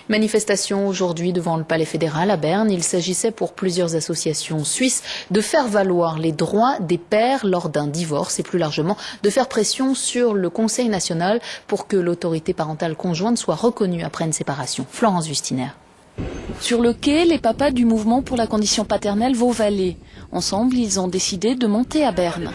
Manifestation aujourd'hui devant le Palais fédéral à Berne. Il s'agissait pour plusieurs associations suisses de faire valoir les droits des pères lors d'un divorce et plus largement de faire pression sur le Conseil national pour que l'autorité parentale conjointe soit reconnue après une séparation. Florence Justiner. Sur le quai, les papas du mouvement pour la condition paternelle Vaud-Vallée. Ensemble, ils ont décidé de monter à Berne.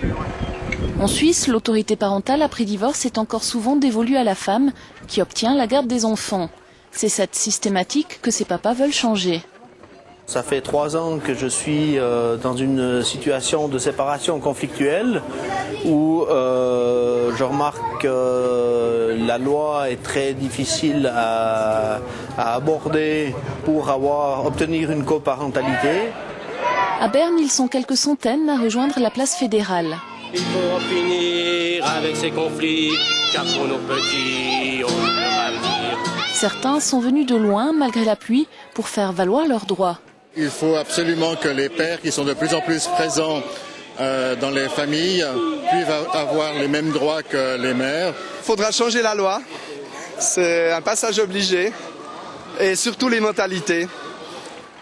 En Suisse, l'autorité parentale après divorce est encore souvent dévolue à la femme qui obtient la garde des enfants. C'est cette systématique que ces papas veulent changer. Ça fait 3 ans que je suis dans une situation de séparation conflictuelle où je remarque que la loi est très difficile à aborder pour obtenir une coparentalité. À Berne, ils sont quelques centaines à rejoindre la place fédérale. Il faut en finir avec ces conflits, car pour nos petits, on ne peut pas le dire. Certains sont venus de loin, malgré la pluie, pour faire valoir leurs droits. Il faut absolument que les pères, qui sont de plus en plus présents dans les familles, puissent avoir les mêmes droits que les mères. Il faudra changer la loi, c'est un passage obligé, et surtout les mentalités.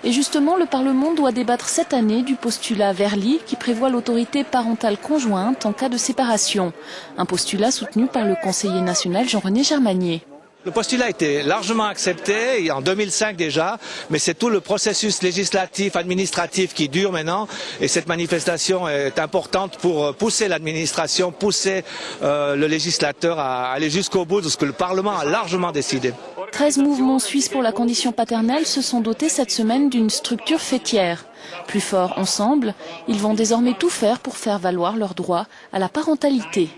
Et justement, le Parlement doit débattre cette année du postulat Verly qui prévoit l'autorité parentale conjointe en cas de séparation. Un postulat soutenu par le conseiller national Jean-René Germanier. Le postulat a été largement accepté, en 2005 déjà, mais c'est tout le processus législatif, administratif qui dure maintenant. Et cette manifestation est importante pour pousser l'administration, pousser le législateur à aller jusqu'au bout de ce que le Parlement a largement décidé. 13 mouvements suisses pour la condition paternelle se sont dotés cette semaine d'une structure fêtière. Plus forts ensemble, ils vont désormais tout faire pour faire valoir leurs droits à la parentalité.